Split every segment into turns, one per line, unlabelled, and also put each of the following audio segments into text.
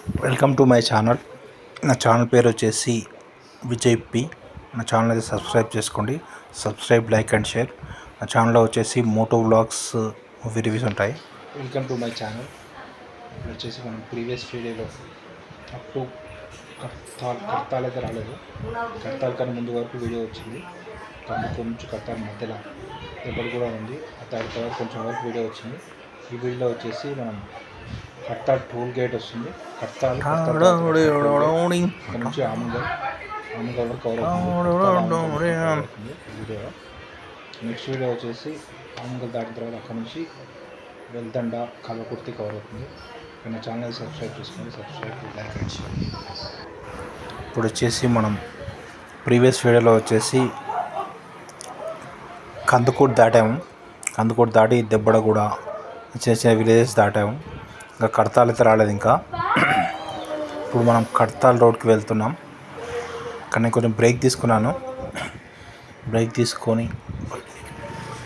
Welcome to my channel. నా channel పేరు వచ్చేసి విజయ్ పి. నా ఛానల్ అయితే సబ్స్క్రైబ్ చేసుకోండి. Subscribe, like and share. నా ఛానల్లో వచ్చేసి మోటో వ్లాగ్స్, మూవీ రివ్యూస్ ఉంటాయి. Welcome to my channel. ఇప్పుడు వచ్చేసి మనం ప్రీవియస్ వీడియోలో అప్ టు కర్తాల్ అయితే రాలేదు. కర్తాల్ కన్నా ముందు వరకు వీడియో వచ్చింది. కందుకూరు నుంచి కర్తాల్ మధ్యలో దగ్గర కూడా ఉంది. ఆ తర్వాత కొంచెం వరకు వీడియో వచ్చింది. ఈ వీడియోలో వచ్చేసి మనం కర్తాల్ టోల్ గేట్ వస్తుంది. కర్తాల్ నుంచి ఆమంగల్ వరకు కవర్ అవుతుంది వీడియో. నెక్స్ట్ వీడియో వచ్చేసి ఆమంగల్ దాటిన తర్వాత అక్కడ నుంచి వెల్దండ, కల్వకుర్తి కవర్ అవుతుంది. నా ఛానల్ సబ్స్క్రైబ్ చేసుకోండి. Subscribe, like and share. ఇప్పుడు వచ్చేసి మనం ప్రీవియస్ వీడియోలో వచ్చేసి కందుకూరు దాటాము. కందుకూరు దాటి దెబ్బడగూడ చిన్న చిన్న విలేజెస్ దాటాము. ఇంకా కడతాల్ అయితే రాలేదు. ఇంకా ఇప్పుడు మనం కడతాల్ రోడ్కి వెళ్తున్నాం. ఇక్కడ నేను కొంచెం బ్రేక్ తీసుకున్నాను. బ్రేక్ తీసుకొని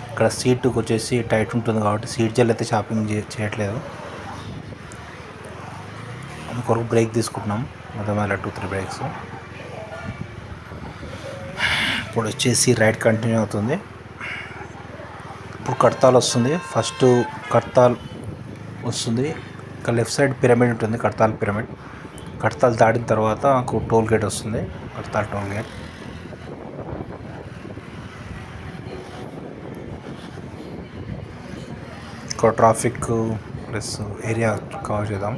ఇక్కడ సీటుకు వచ్చేసి టైట్ ఉంటుంది కాబట్టి సీట్ జెల్ అయితే షాపింగ్ చేయట్లేదు. అందుకొరకు బ్రేక్ తీసుకుంటున్నాం. మొత్తం 2-3 బ్రేక్స్. ఇప్పుడు వచ్చేసి రైడ్ కంటిన్యూ అవుతుంది. ఇప్పుడు కడతాల్ వస్తుంది. ఫస్ట్ కడతాల్ వస్తుంది. ఇక్కడ లెఫ్ట్ సైడ్ పిరమిడ్ ఉంటుంది, కడతాల్ పిరమిడ్. కడతాల్ దాటిన తర్వాత నాకు టోల్ గేట్ వస్తుంది, కడతాల్ టోల్ గేట్. ఇక్కడ ట్రాఫిక్ ప్లస్ ఏరియా కవర్ చేద్దాం.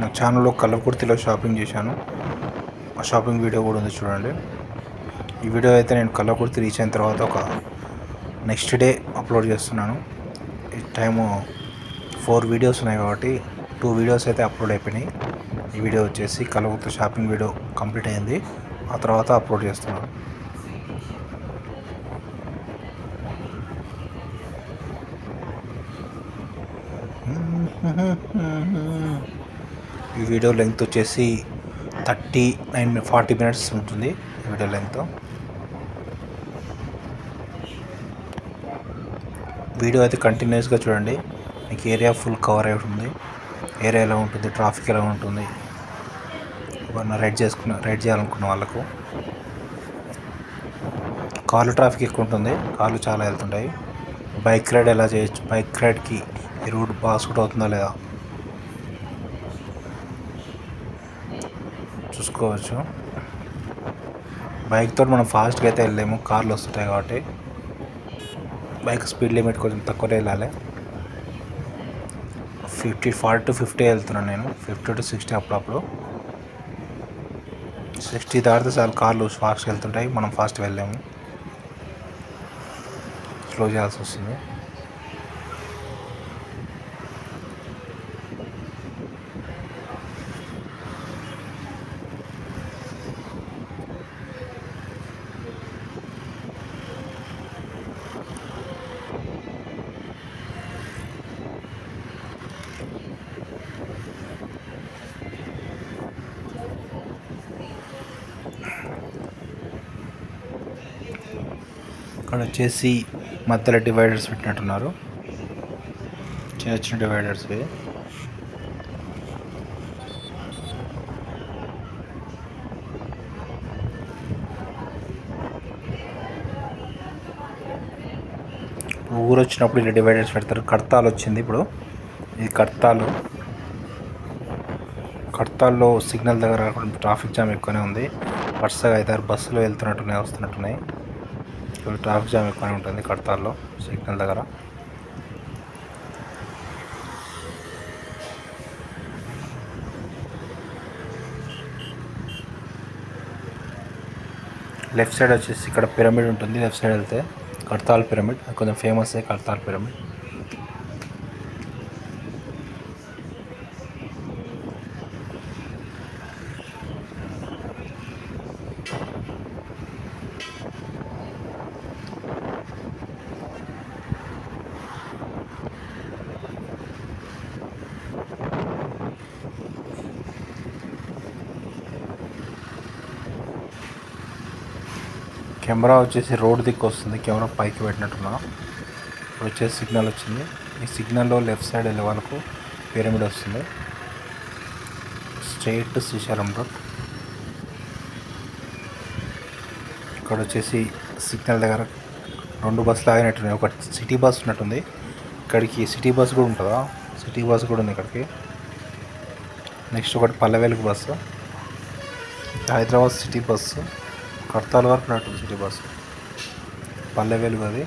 నా ఛానల్లో కల్వకుర్తిలో షాపింగ్ చేశాను. ఆ షాపింగ్ వీడియో కూడా ఉంది, చూడండి. ఈ వీడియో అయితే నేను కల్వకుర్తి రీచ్ అయిన తర్వాత ఒక నెక్స్ట్ డే అప్లోడ్ చేస్తున్నాను. ఈ టైము 4 వీడియోస్ ఉన్నాయి కాబట్టి 2 వీడియోస్ అయితే అప్లోడ్ అయిపోయినాయి. ఈ వీడియో వచ్చేసి కల్వకుర్తి షాపింగ్ వీడియో కంప్లీట్ అయింది. ఆ తర్వాత అప్లోడ్ చేస్తున్నాను. ఈ వీడియో లెంగ్త్ వచ్చేసి 40 మినిట్స్ ఉంటుంది. ఈ వీడియో లెంగ్త్. వీడియో అయితే కంటిన్యూస్గా చూడండి. మీకు ఏరియా ఫుల్ కవర్ అయి ఉంటుంది. ఏరియా ఎలా ఉంటుంది, ట్రాఫిక్ ఎలా ఉంటుంది, ఏమన్నా రైడ్ చేయాలనుకున్న వాళ్ళకు. కార్లు ట్రాఫిక్ ఎక్కువ ఉంటుంది, కార్లు చాలా వెళ్తుంటాయి. బైక్ రైడ్ ఎలా చేయొచ్చు, బైక్ రైడ్కి ఈ రూట్ బాగా సూట్ అవుతుందా లేదా చూసుకోవచ్చు. బైక్తో మనం ఫాస్ట్గా అయితే వెళ్ళలేము, కార్లు వస్తుంటాయి కాబట్టి. బైక్ స్పీడ్ లిమిట్ కొంచెం తక్కువనే వెళ్ళాలి. 40 to 50 వెళ్తున్నాను నేను. 50 to 60 అప్పుడప్పుడు. 60 దాటితే చాలు, కార్లు ఫాస్ట్గా వెళ్తుంటాయి, మనం ఫాస్ట్గా వెళ్ళాము, స్లో చేయాల్సి వస్తుంది. ఇక్కడ వచ్చేసి మధ్యలో డివైడర్స్ పెట్టినట్టున్నారు, చిన్న చిన్న డివైడర్స్. ఊరు వచ్చినప్పుడు ఇలా డివైడర్స్ పెడతారు. కడతాల్ వచ్చింది ఇప్పుడు. ఇది కడతాల్లో సిగ్నల్ దగ్గర ట్రాఫిక్ జామ్ ఎక్కువనే ఉంది. వరుసగా 5-6 బస్సులు వస్తున్నట్టున్నాయి. ఇప్పుడు ట్రాఫిక్ జామ్ ఎక్కువనే ఉంటుంది కడతాల్లో సిగ్నల్ దగ్గర. లెఫ్ట్ సైడ్ వచ్చేసి ఇక్కడ పిరమిడ్ ఉంటుంది. లెఫ్ట్ సైడ్ వెళ్తే కడతాల్ పిరమిడ్, కొంచెం ఫేమస్ కడతాల్ పిరమిడ్. కెమెరా వచ్చేసి రోడ్ దిక్కు వస్తుంది. కెమెరా పైకి పెట్టినట్టున్నా. ఇప్పుడు వచ్చేసి సిగ్నల్ వచ్చింది. ఈ సిగ్నల్లో లెఫ్ట్ సైడ్ వెళ్ళే వాళ్ళకు పిరమిడ్ వస్తుంది. Straight Srisailam road. ఇక్కడ వచ్చేసి సిగ్నల్ దగ్గర 2 బస్సులు ఆగినట్టున్నాయి. ఒక సిటీ బస్ ఉన్నట్టుంది. ఇక్కడికి సిటీ బస్ కూడా ఉంటుందా? సిటీ బస్ కూడా ఉంది ఇక్కడికి. నెక్స్ట్ ఒకటి Pallevelugu bus, Hyderabad city bus, కడతాల వరకు ఉన్నట్టుంది సిటీ బస్సు. పల్లెవేలుగు అది.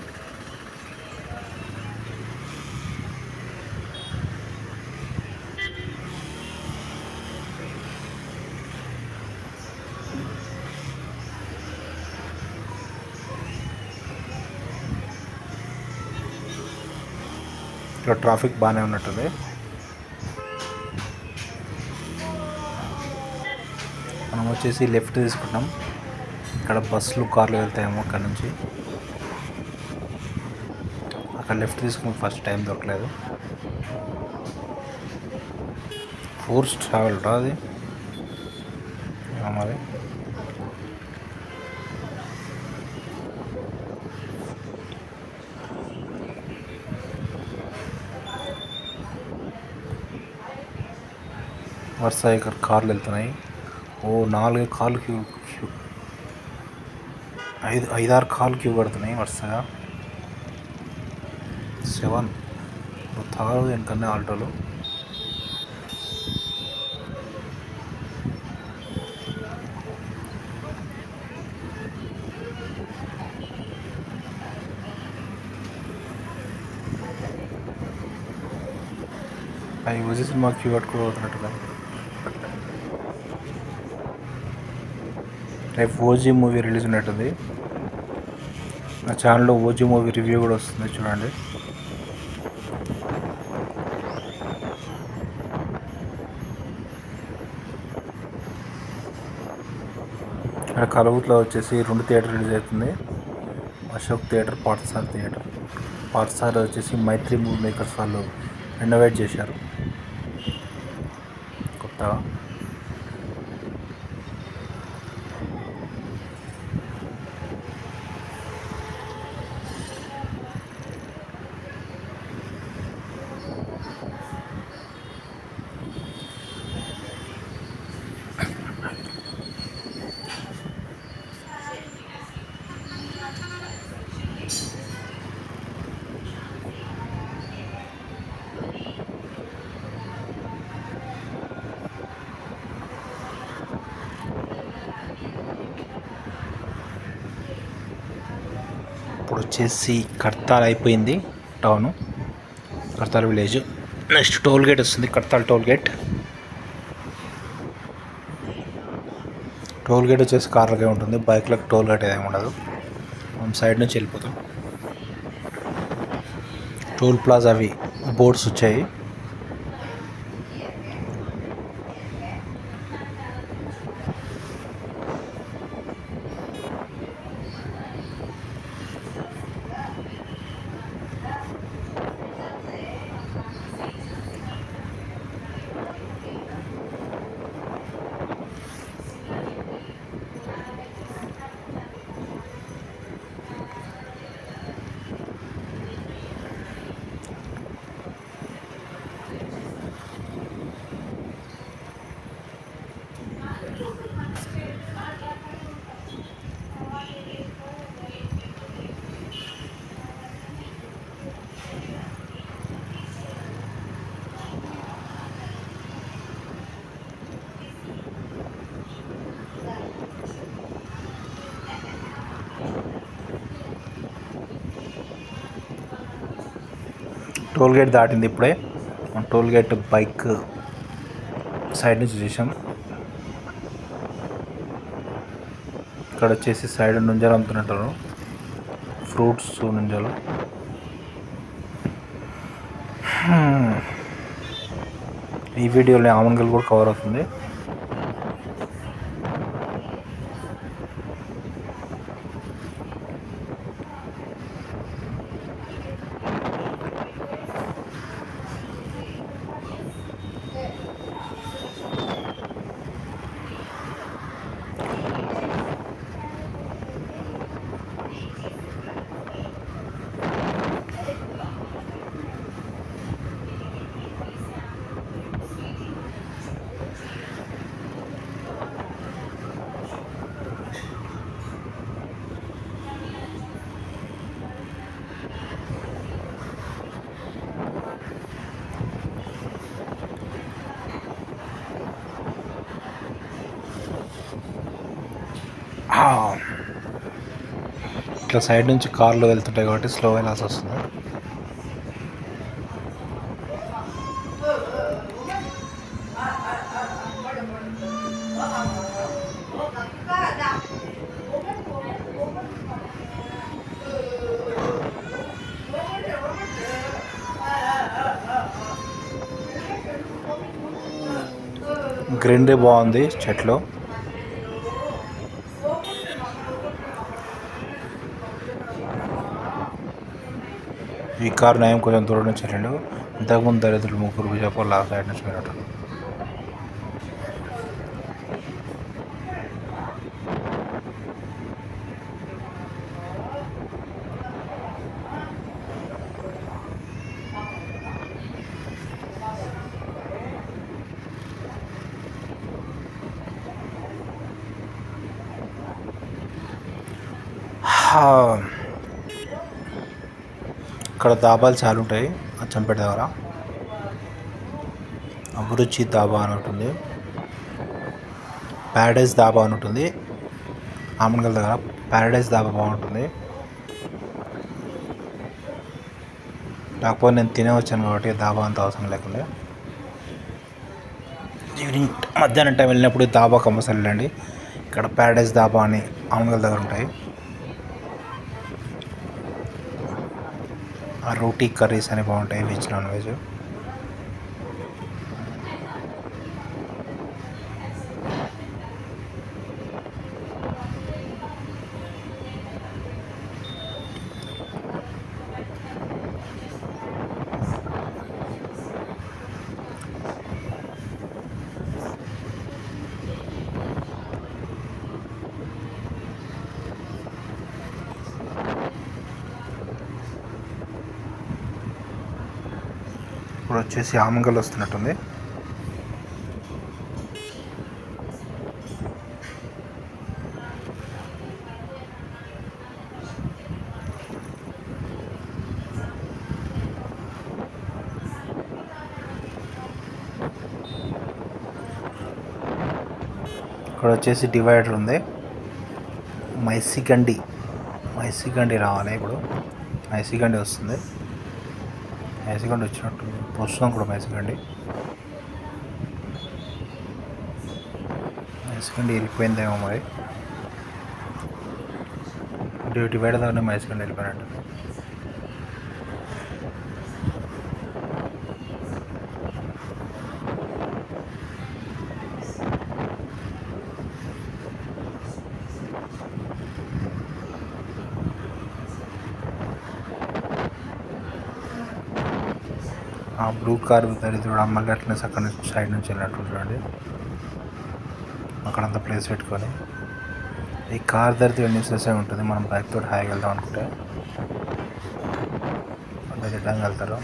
ఇక్కడ ట్రాఫిక్ బాగానే ఉన్నట్టుంది. మనం వచ్చేసి లెఫ్ట్ తీసుకుంటాం. ఇక్కడ బస్సులు కార్లు వెళ్తాయేమో అక్కడ నుంచి. అక్కడ లెఫ్ట్ తీసుకుని ఫస్ట్ టైం దొరకలేదు. ఫోర్స్ ట్రావెల్ రా అది మరి. వరుస ఇక్కడ కార్లు వెళ్తున్నాయి. 4 కార్లు క్యూ 5-6 కార్లు క్యూ కడుతున్నాయి వరుసగా. 7 తారు వెనకనే ఆల్టోలు. అవి వచ్చి సినిమా క్యూ కట్టుకోబోతున్నట్టుగా. రేపు ఓజీ మూవీ రిలీజ్ ఉన్నట్టుంది. నా ఛానల్లో ఓజీ మూవీ రివ్యూ కూడా వస్తుంది, చూడండి. ఇక్కడ కలబుట్లో వచ్చేసి 2 థియేటర్ రిలీజ్ అవుతుంది. Ashok theatre, Parthasarathi theatre. పార్థసారథి వచ్చేసి మైత్రి మూవీ మేకర్స్ వాళ్ళు రెనోవేట్ చేశారు కొత్తగా. ఇప్పుడు వచ్చేసి కడతాల్ అయిపోయింది town, Kadthal village. Next toll gate వస్తుంది, Kadthal toll gate. Toll gate వచ్చేసి కార్లకే ఉంటుంది, బైక్లకు టోల్ గేట్ ఏమి ఉండదు. మనం సైడ్ నుంచి వెళ్ళిపోతాం. టోల్ ప్లాజా అవి బోర్డ్స్ వచ్చాయి. టోల్ గేట్ దాటింది ఇప్పుడే. మనం టోల్ గేట్ బైక్ సైడ్ నుంచి చూసాం. ఇక్కడ వచ్చేసి సైడ్ నుంజాలు అమ్ముతున్నట్టు, ఫ్రూట్స్ నుంజాలు. ఈ వీడియోలో ఆమంగల్ కూడా కవర్ అవుతుంది. ఇట్లా సైడ్ నుంచి కార్లు వెళ్తుంటాయి కాబట్టి స్లో వెళ్ళాల్సి వస్తుంది. గ్రీనరీ బాగుంది చెట్లు. ఈ కార్ నయం కొంచెం దూరం నుంచి వెళ్ళిండు. ఇంతకుముందు దరిద్రులు ముగ్గురు విజయపూర్ లాస్ట్ సైడ్ నుంచి వెళ్ళటం. ఇక్కడ దాబాలు చాలా ఉంటాయి అచ్చంపేట దగ్గర. అభిరుచి దాబా అని ఉంటుంది, ప్యారడైజ్ దాబా అని ఉంటుంది ఆమన్గల్ దగ్గర. ప్యారడైజ్ దాబా బాగుంటుంది. కాకపోతే నేను తినే వచ్చాను కాబట్టి దాబా అంత అవసరం లేకుండా. ఈవినింగ్ మధ్యాహ్నం టైం వెళ్ళినప్పుడు దాబా కంపల్సరీ వెళ్ళండి. ఇక్కడ ప్యారడైజ్ దాబా అని ఆమన్గల్ దగ్గర ఉంటాయి. రోటీ కర్రీస్ అని బాగుంటాయి, వెజ్ నాన్ వెజ్. ఇప్పుడు వచ్చేసి ఆమంగల్ వస్తున్నట్టుంది. ఇక్కడ వచ్చేసి డివైడర్ ఉంది. మైసిగండి రావాలి. ఇప్పుడు మైసిగండి వస్తుంది. మైసిగండి వచ్చినట్టు వస్తున్నాం కూడా. మైసిగండి వెళ్ళిపోయిందేమో మరి. డివైడర్ దగ్గర మైసిగండి వెళ్ళిపోయినట్టు. ఆ బ్లూ కార్ దరిద్రుడు మళ్ళీ అట్లనే అక్కడ నుంచి సైడ్ నుంచి వెళ్ళినట్టు చూడండి. అక్కడంతా ప్లేస్ పెట్టుకొని ఈ కార్ దరిద్రుడు న్యూసెసే ఉంటుంది. మనం బైక్ తోటి హాయిగా వెళ్దాం అనుకుంటే అంటే రిటర్న్ వెళ్తారు.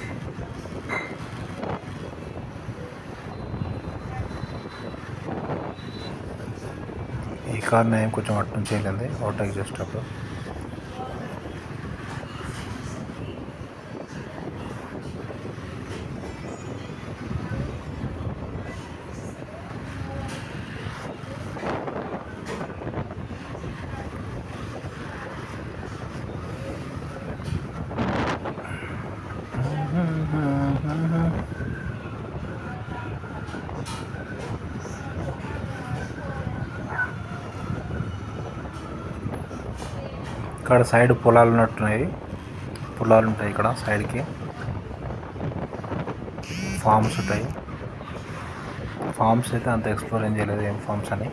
ఈ కార్ నేమ్ కొంచెం అటు నుంచి వెళ్ళింది ఓవర్టేక్ చేసేటప్పుడు. ఇక్కడ సైడ్ పొలాలు ఉన్నట్టున్నాయి. పొలాలు ఉంటాయి ఇక్కడ సైడ్కి. ఫార్మ్స్ ఉంటాయి. ఫార్మ్స్ అయితే అంత ఎక్స్ప్లోర్ ఏం చేయలేదు ఏం ఫార్మ్స్ అని.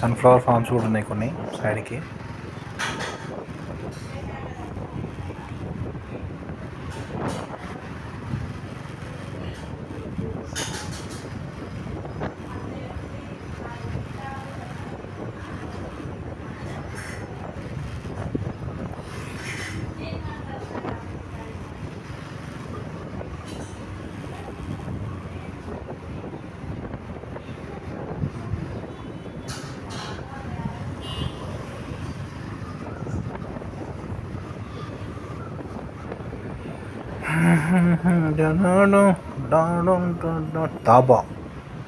సన్ఫ్లవర్ ఫార్మ్స్ కూడా ఉన్నాయి కొన్ని సైడ్కి.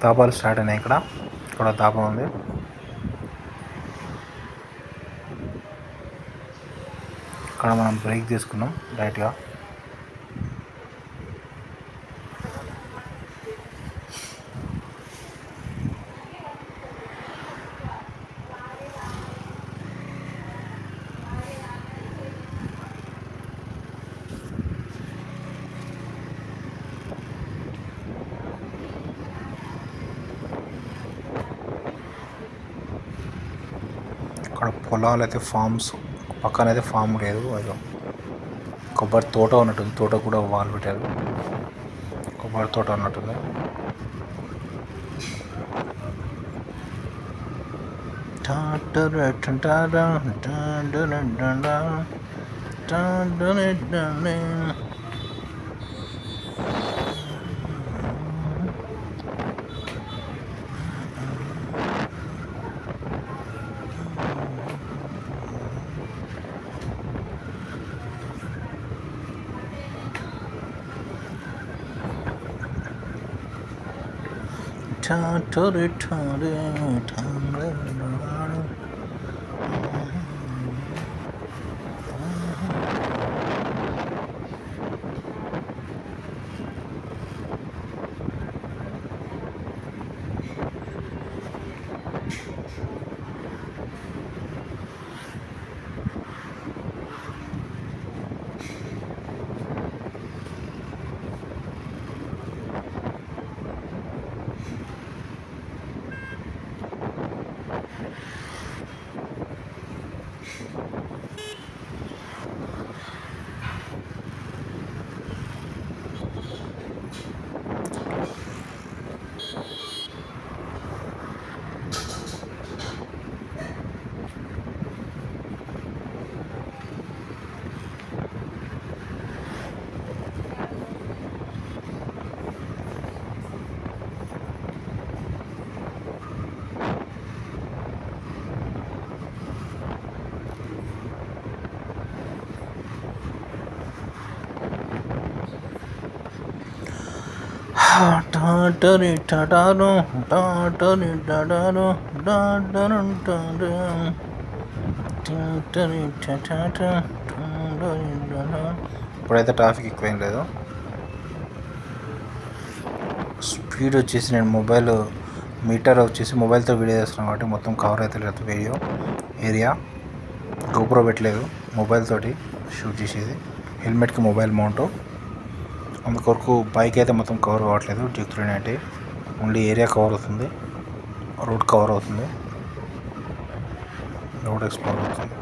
దాబాలు స్టార్ట్ అయినాయి. ఇక్కడ దాబా ఉంది. అక్కడ మనం బ్రేక్ తీసుకున్నాం డైరెక్ట్గా. అక్కడ పొలాలు అయితే ఫామ్స్ పక్కన అయితే ఫామ్ లేదు, అది కొబ్బరి తోట ఉన్నట్టుంది. తోట కూడా వాల్ పెట్టారు, కొబ్బరి తోట ఉన్నట్టుంది. ఇప్పుడైతే ట్రాఫిక్ ఎక్కువేం లేదు. స్పీడ్ వచ్చేసి నేను మొబైల్ మీటర్ వచ్చేసి మొబైల్తో వీడియో చేస్తున్నాను కాబట్టి మొత్తం కవర్ అయితే లేదు వీడియో ఏరియా. గోప్రో పెట్టలేదు, మొబైల్ తోటి షూట్ చేసేది. హెల్మెట్కి మొబైల్ మౌంట్, అందుకొరకు బైక్ అయితే మొత్తం కవర్ కావట్లేదు. G390 ఓన్లీ ఏరియా కవర్ అవుతుంది, రోడ్ కవర్ అవుతుంది, రోడ్ ఎక్స్ప్లోర్ అవుతుంది.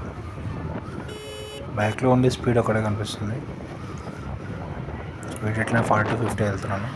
బైక్లో ఓన్లీ స్పీడ్ ఒకటే కనిపిస్తుంది. స్పీడ్ ఎట్లా 40 to 50 వెళ్తున్నాను.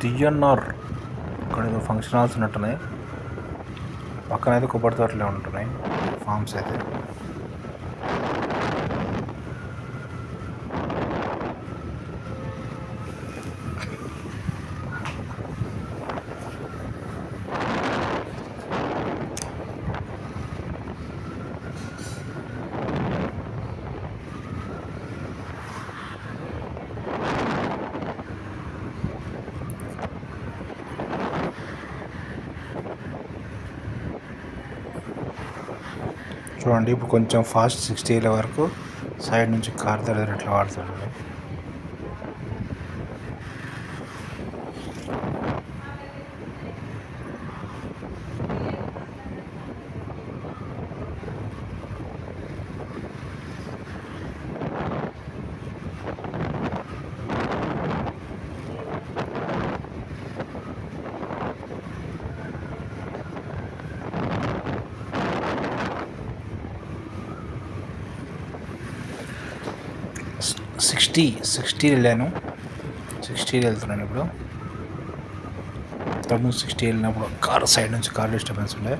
DNR ఇక్కడ ఏదో ఫంక్షన్ హాల్స్ ఉన్నట్టున్నాయి. పక్కన అయితే కొబ్బరి తోటలే ఉంటున్నాయి, ఫార్మ్స్ అయితే. చూడండి ఇప్పుడు కొంచెం ఫాస్ట్ 60 వరకు సైడ్ నుంచి కార్ దగ్గర ఎట్లా వాడుతుంది. సిక్స్టీ వెళ్ళాను, 60 వెళ్తున్నాను ఇప్పుడు. ఇంతకుముందు 60 వెళ్ళినప్పుడు కారు సైడ్ నుంచి కార్ డిస్టర్బెన్స్ ఉండే,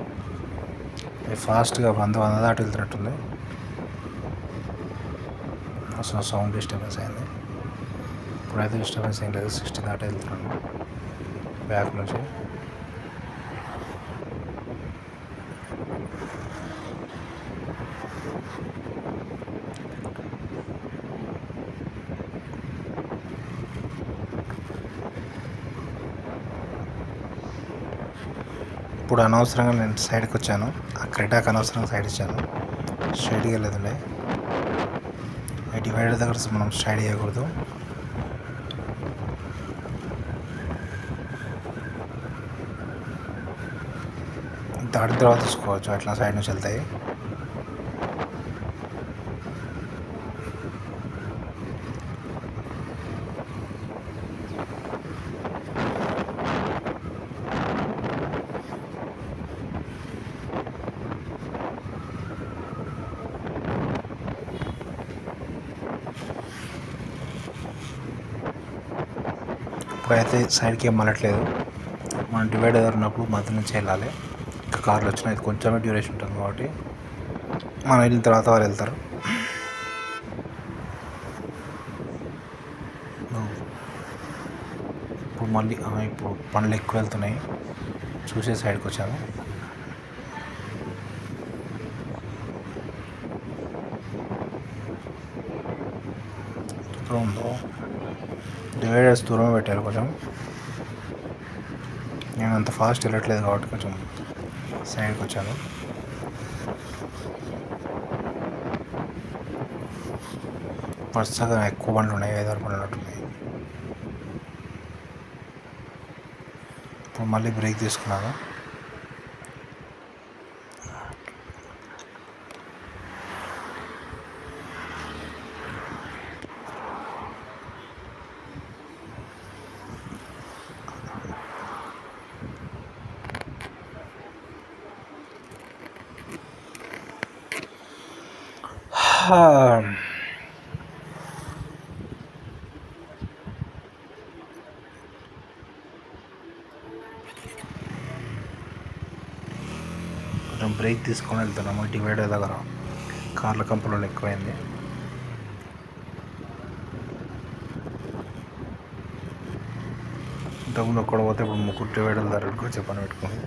ఫాస్ట్గా 100 దాటి వెళ్తున్నట్టుంది. అసలు సౌండ్ డిస్టర్బెన్స్ అయింది. ఇప్పుడైతే డిస్టర్బెన్స్ ఏం లేదు, 60 దాటి వెళ్తున్నాను బ్యాక్ నుంచి. ఇప్పుడు అనవసరంగా నేను సైడ్కి వచ్చాను, ఆ క్రెటాకి అనవసరంగా సైడ్ ఇచ్చాను, స్ట్రైట్గా వెళ్ళేదండి. ఈ డివైడర్ దగ్గర మనం స్ట్రైట్ చేయకూడదు. దాటిన తర్వాత తీసుకోవచ్చు, అట్లా సైడ్ నుంచి వెళ్తాయి. ఇప్పుడైతే సైడ్కి ఏం మళ్ళట్లేదు, మనం డివైడ్ ఉన్నప్పుడు మధ్య నుంచి వెళ్ళాలి. ఇంకా కార్లు వచ్చినా ఇది కొంచెమే డ్యూరేషన్ ఉంటుంది కాబట్టి మనం వెళ్ళిన తర్వాత వాళ్ళు వెళ్తారు. ఇప్పుడు మళ్ళీ ఇప్పుడు పనులు ఎక్కువ వెళ్తున్నాయి, చూసే సైడ్కి వచ్చాను. ఉందో డివైడర్స్ దూరం పెట్టారు కొంచెం, నేను అంత ఫాస్ట్ వెళ్ళట్లేదు కాబట్టి కొంచెం సైడ్కి వచ్చాను. వరుసగా ఎక్కువ బండ్లు ఉన్నాయి, 5-6 బండ్లు ఉన్నట్టున్నాయి. ఇప్పుడు మళ్ళీ బ్రేక్ తీసుకున్నాను. కొంచెం బ్రేక్ తీసుకొని వెళ్తున్నాము, డివైడర్ దగ్గర కార్ల కంపెనీలో ఎక్కువైంది. ఇంతకుముందు ఒక్కడ పోతే ఇప్పుడు 3 డివైడర్ల దగ్గరకు వచ్చే పని పెట్టుకుని.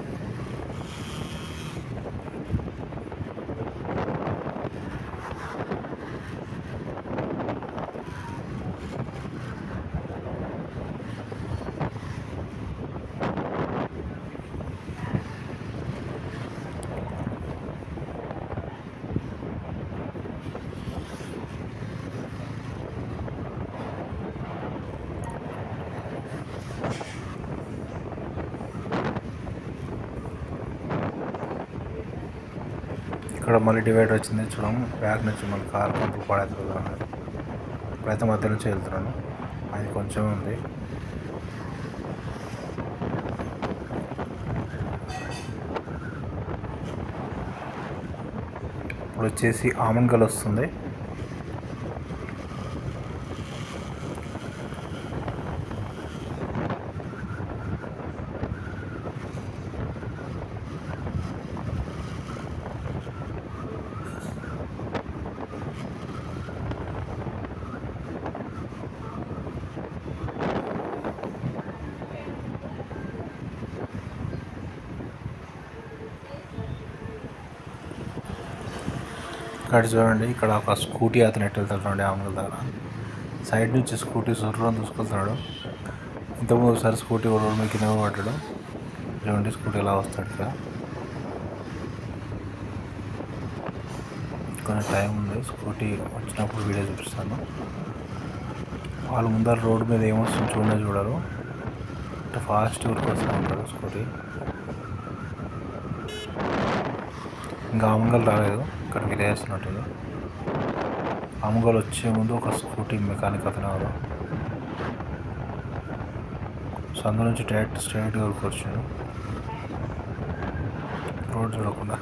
ఇక్కడ మళ్ళీ డివైడర్ వచ్చింది చూడము, బ్యాక్ నుంచి మళ్ళీ కార్ పంపు పడేస్తున్నాను. ఇప్పుడైతే మధ్య నుంచి వెళ్తున్నాను, అది కొంచెం ఉంది. ఇప్పుడు వచ్చేసి ఆమన్గల్ వస్తుంది. ఇక్కడ చూడండి, ఇక్కడ ఒక స్కూటీ అతను ఎట్టు వెళ్తున్నాడు ఆమన్గల్ దగ్గర. సైడ్ నుంచి స్కూటీ సుర్రం చూసుకెళ్తున్నాడు. ఇంతకుముందు ఒకసారి స్కూటీ రోడ్డు మీద కింద పడ్డాడు. చూడండి స్కూటీ ఎలా వస్తాడు. ఇక్కడ కొంచెం టైం ఉంది, స్కూటీ వచ్చినప్పుడు వీడియో చూపిస్తాను. వాళ్ళు ముందర రోడ్డు మీద ఏమొస్తుంది చూడరు, అంటే ఫాస్ట్ ఊరికి వస్తూ ఉంటాడు స్కూటీ. ఇంకా ఆమన్గల్ రాలేదు, ఇక్కడ విలేజ్ ఉన్నట్టుంది. ఆమన్గల్ వచ్చే ముందు ఒక స్కూటీ మెకానిక్ అతను ఎవరు, సో అందు నుంచి డైరెక్ట్ స్ట్రైట్గా వచ్చాడు, రోడ్ చూడకుండా.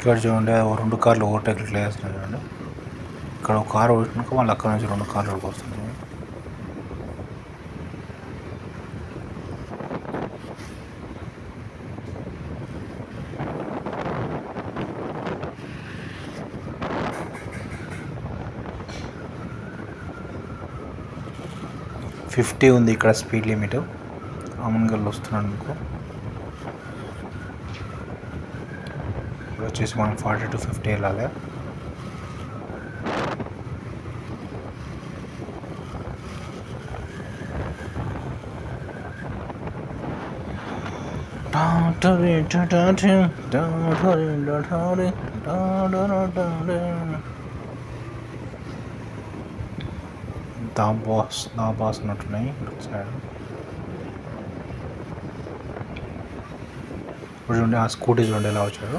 ఇక్కడ చూడండి 2 కార్లు ఓవర్టేక్ ఇట్లా వేస్తున్నాయి చూడండి. ఇక్కడ ఒక కారు వచ్చినాక మళ్ళీ అక్కడ నుంచి 2 కార్లు వస్తున్నాయి. ఫిఫ్టీ ఉంది ఇక్కడ స్పీడ్ లిమిట్. ఆమన్గల్ వస్తున్నాడు మీకు. ఇప్పుడు వచ్చేసి మనం 40 to 50 వెళ్ళాలి. దాబాస్ ఉన్నట్టున్నాయి సైడ్. ఇప్పుడు చూడండి ఆ స్కూటీ చూడండి ఎలా వచ్చాడు.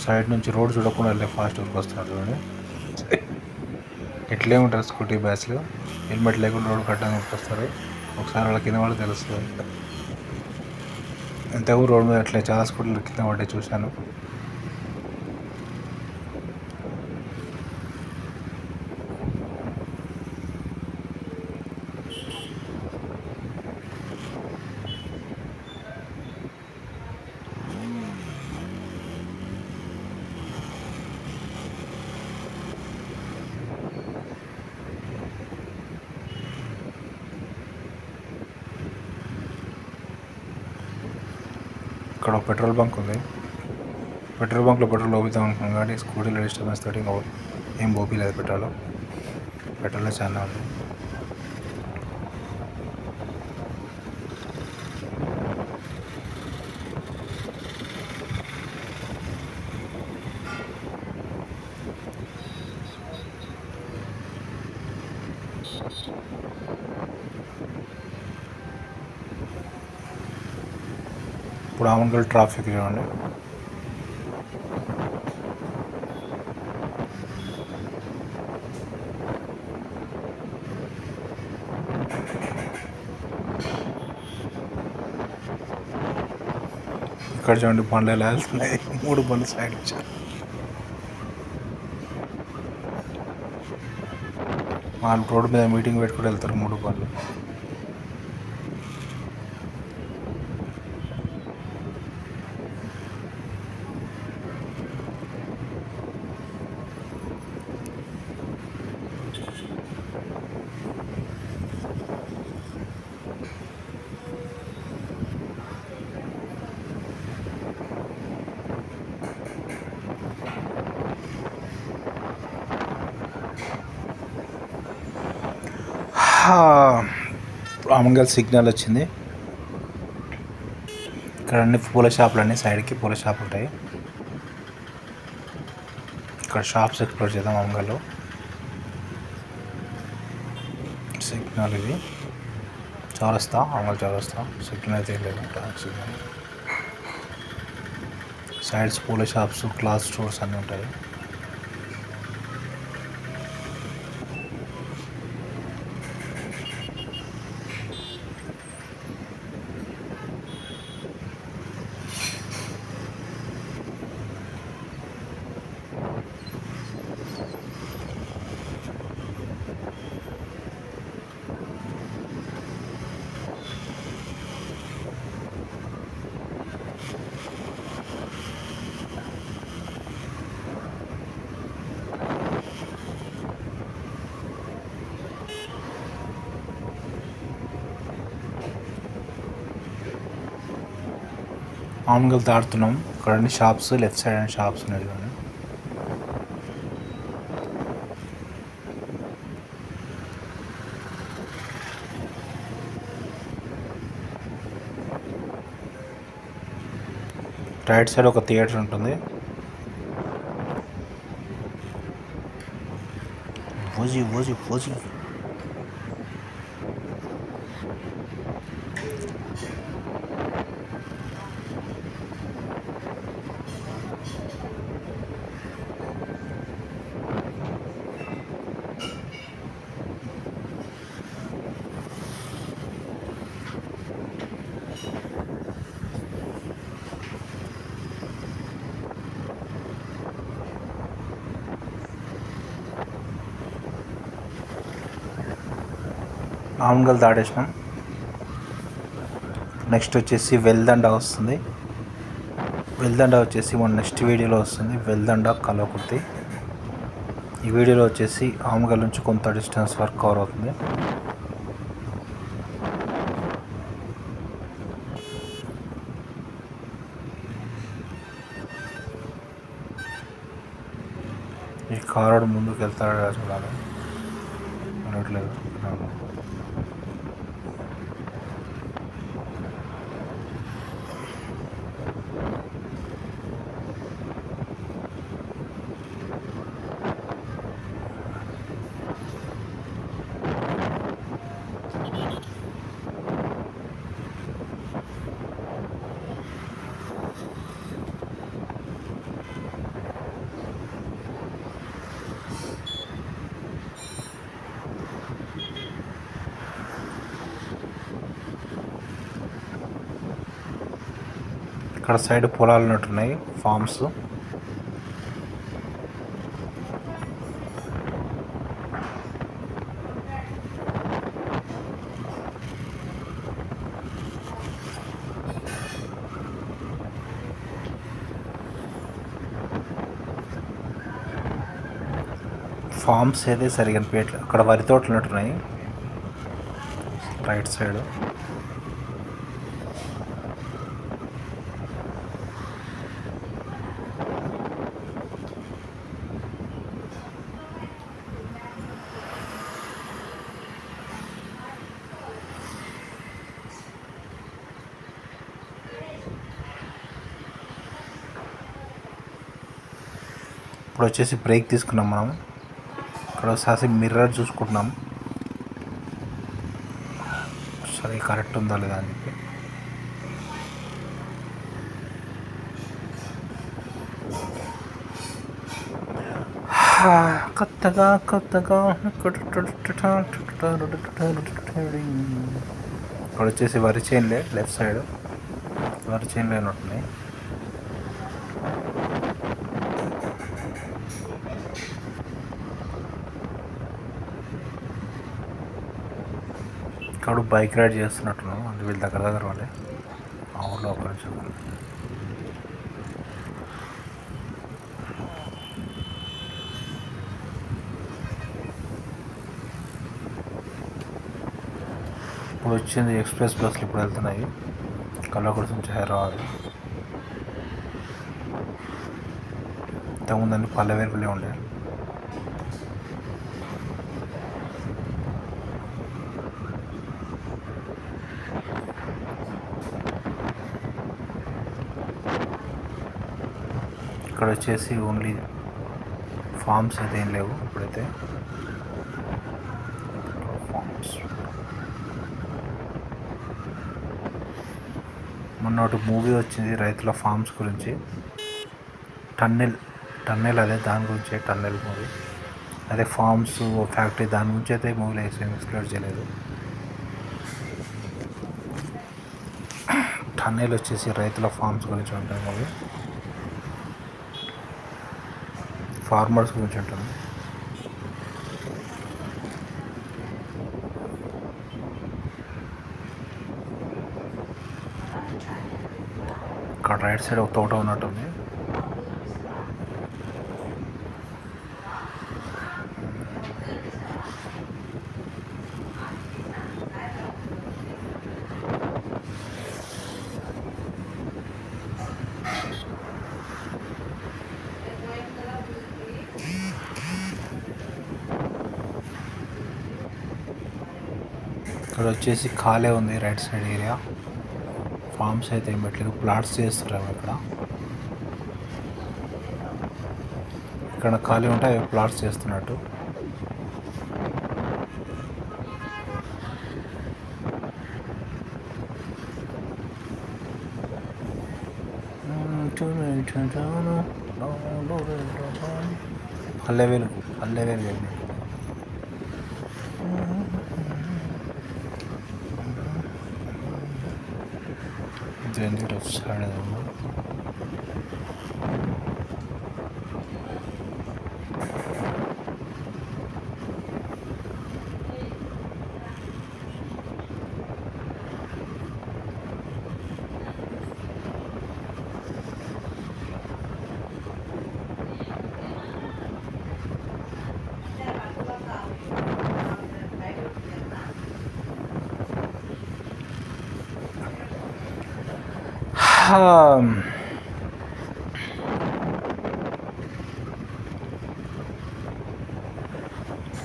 సైడ్ నుంచి రోడ్ చూడకుండా వెళ్ళి ఫాస్ట్ వస్తున్నాడు చూడండి. ఎట్లే ఉంటారు స్కూటీ బ్యాచ్లు. హెల్మెట్ లేకుండా రోడ్ కట్టడానికి వస్తారు. ఒకసారి వాళ్ళ కింద వాళ్ళు తెలుస్తుంది. ఇంతకు రోడ్ మీద అట్లే చాలా స్కూటీలు కింద పడ్డాయి చూశాను. ఇక్కడ పెట్రోల్ బంక్ ఉంది. పెట్రోల్ బంక్లో పెట్రోల్ పోపిద్దాం అనుకున్నాం కానీ స్కూటీలో డిస్టర్బెన్స్ తోటి ఏం పోపిలేదు. పెట్రోల్ చాలా ఉంది. ఇప్పుడు ఆమన్గల్ ట్రాఫిక్ చూడండి. ఇక్కడ చూడండి బండ్లు ఎలా వెళ్తున్నాయి. 3 బండ్లు సైడ్ వచ్చారు. వాళ్ళు రోడ్డు మీద మీటింగ్ పెట్టుకుని వెళ్తారు 3 బండ్లు. ఆమన్గల్ సిగ్నల్ వచ్చింది. ఇక్కడ అన్ని పూల షాపులు అన్నీ సైడ్కి పూల షాపులు ఉంటాయి. ఇక్కడ షాప్స్ ఎక్స్ప్లోర్ చేద్దాం. ఆమన్గల్లో సిగ్నల్ ఇది చౌరస్తా. ఆమన్గల్ చౌరస్తా సిగ్నల్ అయితే లేదు. సిగ్నల్ సైడ్స్ పూల షాప్స్, క్లాత్ స్టోర్స్ అన్నీ ఉంటాయి. ఆమన్గల్ దాటుతున్నాం. ఇక్కడ అన్ని shops left side and shops ఉన్నాయి. రైట్ సైడ్ ఒక థియేటర్ ఉంటుంది. ఓజీ ఓజీ ఓజీ ఆమ్గల్ దాడేసినాం. నెక్స్ట్ వచ్చేసి వెల్దండ వస్తుంది. వెల్దండ వచ్చేసి మన నెక్స్ట్ వీడియోలో వస్తుంది. వెల్దండ కలవకుర్తి. ఈ వీడియోలో వచ్చేసి ఆమ్గల్ నుంచి కొంత డిస్టెన్స్ వరకు కవర్ అవుతుంది. ఈ కారోడు ముందుకు వెళ్తాడా చూడాలి. వెళ్ళట్లేదు. ఇక్కడ సైడ్ పొలాలు ఉన్నట్టున్నాయి, ఫార్మ్స్. ఫార్మ్స్ అయితే సరిగా అనిపించట్లేదు. అక్కడ వరి తోటలు ఉన్నట్టున్నాయి రైట్ సైడ్. ఇప్పుడు వచ్చేసి బ్రేక్ తీసుకున్నాం మనం. ఇక్కడ ఒకసారి మిర్రర్ చూసుకుంటున్నాం, సరే కరెక్ట్ ఉందా లేదా అని చెప్పి. కొత్తగా ఇక్కడ వచ్చేసి వరి చేనులే, లెఫ్ట్ సైడ్ వరి చేనులే ఉంటున్నాయి. ఇక్కడ బైక్ రైడ్ చేస్తున్నట్టున్నాం, అది వీళ్ళ దగ్గర వాళ్ళే ఆ ఊళ్ళో ఒక నుంచి. ఇప్పుడు వచ్చింది ఎక్స్ప్రెస్ బస్సులు ఇప్పుడు వెళ్తున్నాయి కల్లకుర్తి నుంచి హైదరాబాద్. ఇంతకుముందు పల్లెవేరుకులే ఉండే. ఇక్కడ వచ్చేసి ఓన్లీ ఫార్మ్స్ అయితే ఏం లేవు ఇప్పుడైతే. ఫార్మ్స్ మొన్న ఒకటి మూవీ వచ్చింది రైతుల ఫార్మ్స్ గురించి, టన్నెల్ అదే దాని గురించి, టన్నెల్ మూవీ అదే ఫార్మ్స్ ఫ్యాక్టరీ దాని గురించి అయితే మూవీలో ఎక్స్ప్లోర్ చేయలేదు. టన్నెల్ వచ్చేసి రైతుల ఫార్మ్స్ గురించి ఉంటుంది మూవీ, ఫార్మర్స్ గురించి ఉంటుంది. ఇక్కడ రైట్ సైడ్ ఒక తోట ఉన్నట్టుంది. ఇక్కడ వచ్చేసి ఖాళీ ఉంది రైట్ సైడ్ ఏరియా, ఫామ్స్ అయితే ఏం పెట్టలేదు, ప్లాట్స్ చేస్తున్నారు ఇక్కడ ఖాళీ ఉంటే ప్లాట్స్ చేస్తున్నట్టు. అల్లెవేలు దేనికి లెఫ్ట్ సైడ్ ఏదన్నా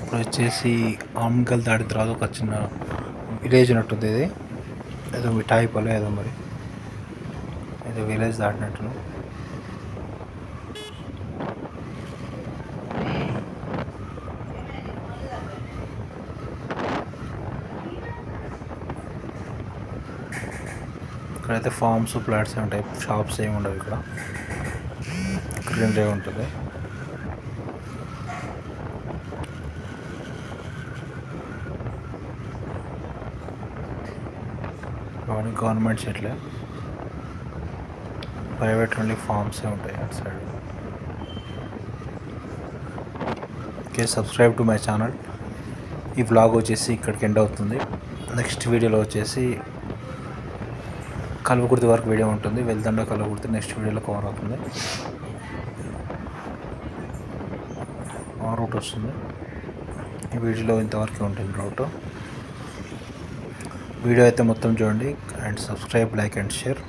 ఇప్పుడు వచ్చేసి ఆమ్గల్ దాటిన తర్వాత ఒక చిన్న విలేజ్ ఉన్నట్టుంది. ఇది ఏదో మిఠాయి పల్లె ఏదో మరి ఏదో విలేజ్ దాటినట్టు. ఇక్కడైతే ఫార్మ్స్ ప్లాట్స్ ఉంటాయి, షాప్స్ ఏమి ఉండవు. ఇక్కడ గ్రీనరీ ఉంటుంది. అవన్నీ గవర్నమెంట్ చెట్లే, ప్రైవేట్ ఓన్లీ ఫార్మ్సే ఉంటాయి అటు side. Okay, subscribe to my channel. ఈ వ్లాగ్ వచ్చేసి ఇక్కడికి ఎండ్ అవుతుంది. నెక్స్ట్ వీడియోలో వచ్చేసి కల్వకుర్తి వరకు వీడియో ఉంటుంది. వెళ్తుండ కల్వకుర్తి నెక్స్ట్ వీడియోలో కవర్ అవుతుంది. ఆ రూట్ వస్తుంది. ఈ వీడియోలో ఇంతవరకు ఉంటుంది రూట్. వీడియో అయితే మొత్తం చూడండి and subscribe, like and share.